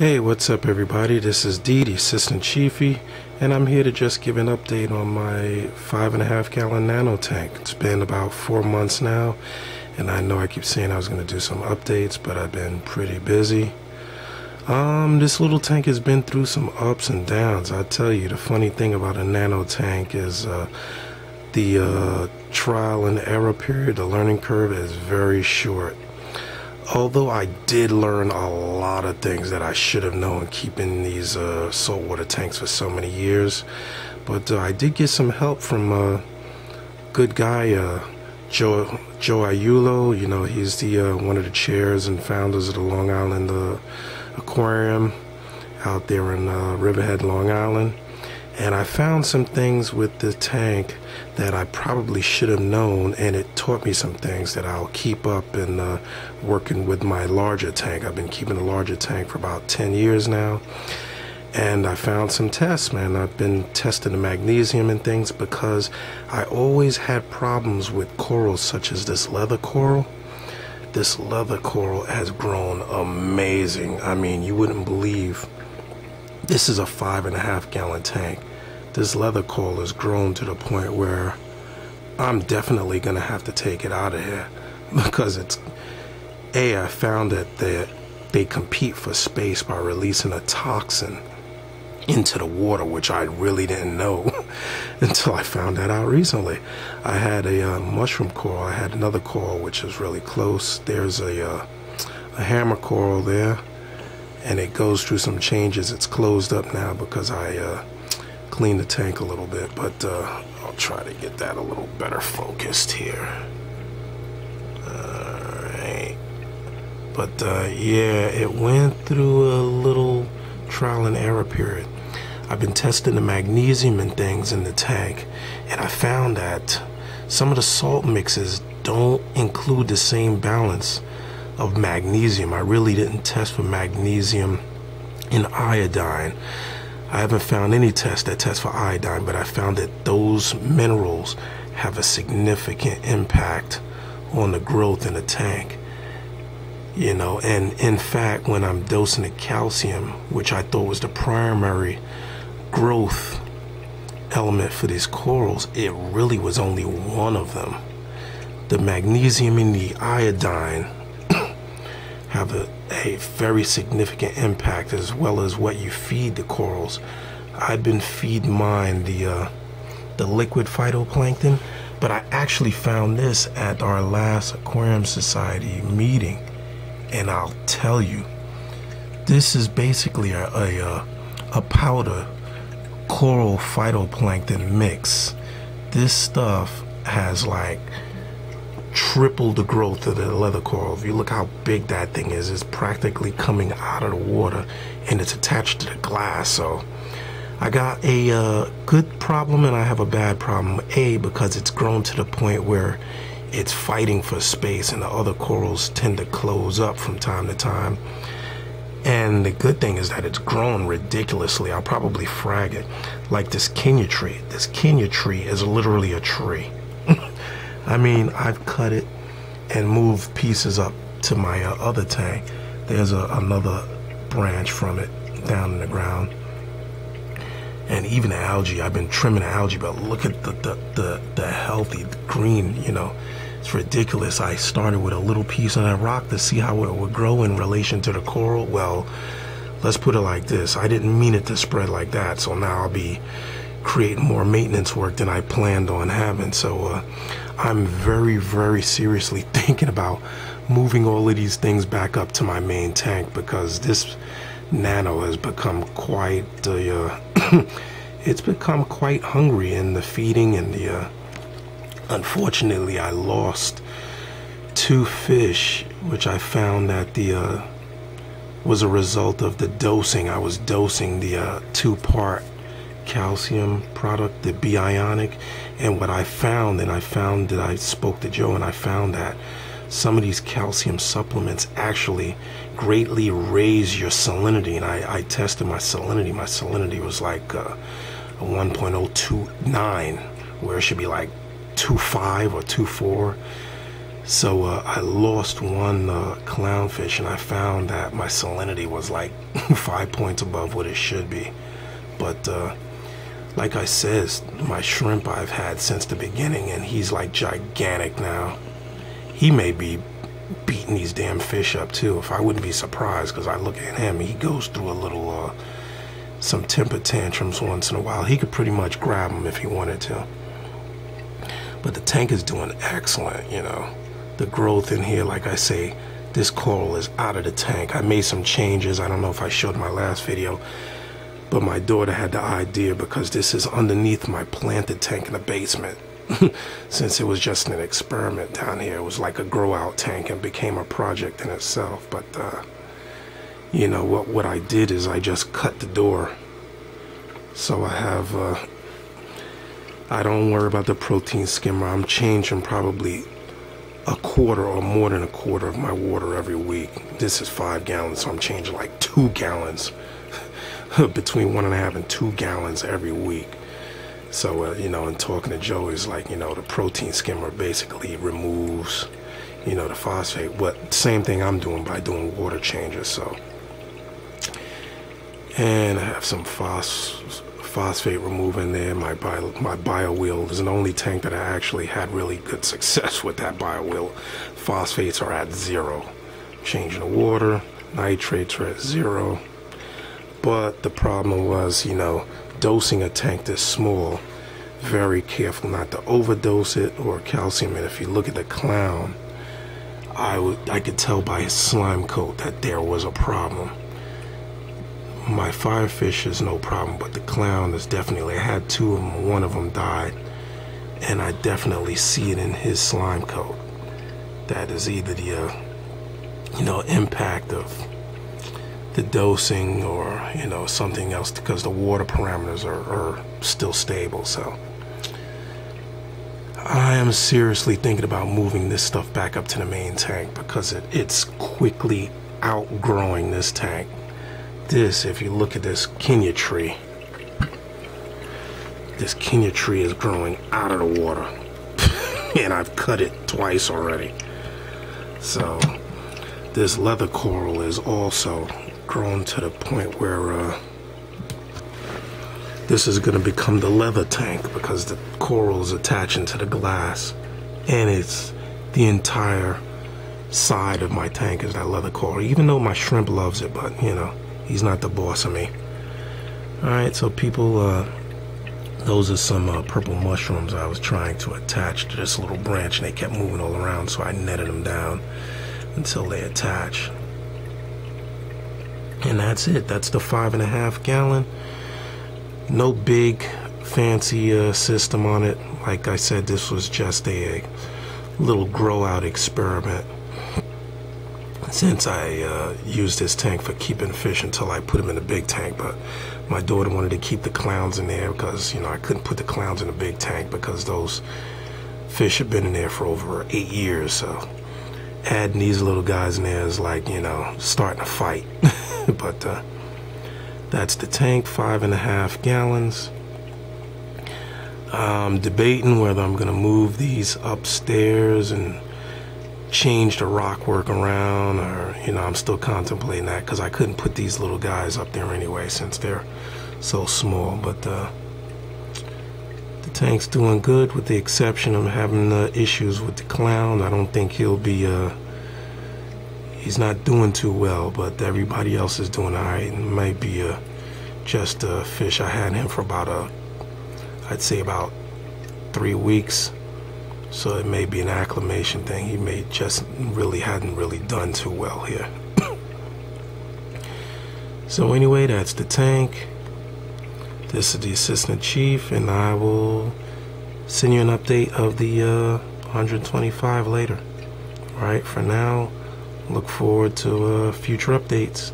Hey, what's up everybody? This is Dee, the Assistant Chiefy, and I'm here to just give an update on my 5.5 gallon nano tank. It's been about 4 months now, and I know I keep saying I was going to do some updates, but I've been pretty busy. This little tank has been through some ups and downs. I tell you, the funny thing about a nano tank is the trial and error period, the learning curve is very short. Although I did learn a lot of things that I should have known keeping these saltwater tanks for so many years, but I did get some help from a good guy, Joe Ayulo. You know, he's the one of the chairs and founders of the Long Island Aquarium out there in Riverhead, Long Island. And I found some things with the tank that I probably should have known, and it taught me some things that I'll keep up in working with my larger tank. I've been keeping a larger tank for about 10 years now, and I found some tests, man. I've been testing the magnesium and things because I always had problems with corals such as this leather coral. This leather coral has grown amazing. I mean, you wouldn't believe. This is a 5.5 gallon tank. This leather coral has grown to the point where I'm definitely gonna have to take it out of here because I found that they compete for space by releasing a toxin into the water, which I really didn't know until I found that out recently. I had a mushroom coral. I had another coral which is really close. There's a hammer coral there, and it goes through some changes. It's closed up now because I cleaned the tank a little bit, but I'll try to get that a little better focused here. Alright. But yeah, it went through a little trial and error period. I've been testing the magnesium and things in the tank, and I found that some of the salt mixes don't include the same balance of magnesium. I really didn't test for magnesium and iodine. I haven't found any test that tests for iodine, but I found that those minerals have a significant impact on the growth in the tank. You know, and in fact, when I'm dosing the calcium, which I thought was the primary growth element for these corals, it really was only one of them. The magnesium and the iodine have a very significant impact, as well as what you feed the corals. I've been feeding mine the liquid phytoplankton, but I actually found this at our last Aquarium Society meeting, and I'll tell you, this is basically a powder coral phytoplankton mix. This stuff has like triple the growth of the leather coral. If you look how big that thing is, it's practically coming out of the water and it's attached to the glass. So I got a good problem and I have a bad problem. Because it's grown to the point where it's fighting for space and the other corals tend to close up from time to time. And the good thing is that it's grown ridiculously. I'll probably frag it. Like this Kenya tree. This Kenya tree is literally a tree. I mean, I've cut it and moved pieces up to my other tank. There's another branch from it down in the ground. And even the algae, I've been trimming the algae, but look at the healthy green, you know. It's ridiculous. I started with a little piece on that rock to see how it would grow in relation to the coral. Well, let's put it like this. I didn't mean it to spread like that, so now I'll be creating more maintenance work than I planned on having. So I'm very, very seriously thinking about moving all of these things back up to my main tank, because this nano has become quite it's become quite hungry in the feeding and the unfortunately I lost 2 fish, which I found that the was a result of the dosing. I was dosing the 2-part calcium product, the B-ionic, and what I found, and I found that I spoke to Joe, and I found that some of these calcium supplements actually greatly raise your salinity. And I tested my salinity. My salinity was like a 1.029, where it should be like 2.5 or 2.4. So I lost one clownfish, and I found that my salinity was like 5 points above what it should be. But like I said, my shrimp I've had since the beginning, and he's like gigantic now. He may be beating these damn fish up too. If I wouldn't be surprised, because I look at him, he goes through a little some temper tantrums once in a while. He could pretty much grab them if he wanted to. But the tank is doing excellent, you know. The growth in here, like I say, this coral is out of the tank. I made some changes. I don't know if I showed my last video, but my daughter had the idea, because this is underneath my planted tank in the basement. Since it was just an experiment down here, it was like a grow out tank and became a project in itself. But you know what I did is I just cut the door, so I have I don't worry about the protein skimmer. I'm changing probably a quarter or more than a quarter of my water every week. This is 5 gallons, so I'm changing like 2 gallons between 1.5 and 2 gallons every week. So you know, and talking to Joe is like, you know, the protein skimmer basically removes, you know, the phosphate. What same thing I'm doing by doing water changes. So, and I have some phosphate remover in there. My bio wheel is the only tank that I actually had really good success with. That bio wheel phosphates are at 0. Changing the water, nitrates are at 0. But the problem was, you know, dosing a tank this small, very careful not to overdose it or calcium. And if you look at the clown, I could tell by his slime coat that there was a problem. My FireFish is no problem, but the clown is definitely, I had 2 of them, one of them died, and I definitely see it in his slime coat. That is either the you know, impact of the dosing, or you know, something else, because the water parameters are still stable. So I am seriously thinking about moving this stuff back up to the main tank, because it's quickly outgrowing this tank. This, if you look at this Kenya tree, this Kenya tree is growing out of the water and I've cut it twice already. So this leather coral is also grown to the point where this is going to become the leather tank, because the coral is attaching to the glass, and it's the entire side of my tank is that leather coral, even though my shrimp loves it. But you know, he's not the boss of me. Alright, so people, those are some purple mushrooms I was trying to attach to this little branch, and they kept moving all around, so I netted them down until they attach. And that's it. That's the 5.5 gallon. No big fancy system on it. Like I said, this was just a little grow out experiment, since I used this tank for keeping fish until I put them in the big tank. But my daughter wanted to keep the clowns in there, because you know, I couldn't put the clowns in the big tank because those fish have been in there for over 8 years. So adding these little guys in there is like, you know, starting a fight. But that's the tank, 5.5 gallons. I'm debating whether I'm gonna move these upstairs and change the rock work around, or you know, I'm still contemplating that, because I couldn't put these little guys up there anyway since they're so small. But the tank's doing good, with the exception of having issues with the clown. I don't think he'll be he's not doing too well, but everybody else is doing all right. It might be just a fish. I had him for about I'd say about 3 weeks. So it may be an acclimation thing. He may just hadn't really done too well here. So anyway, that's the tank. This is the assistant chief, and I will send you an update of the 125 later. All right, for now, look forward to future updates.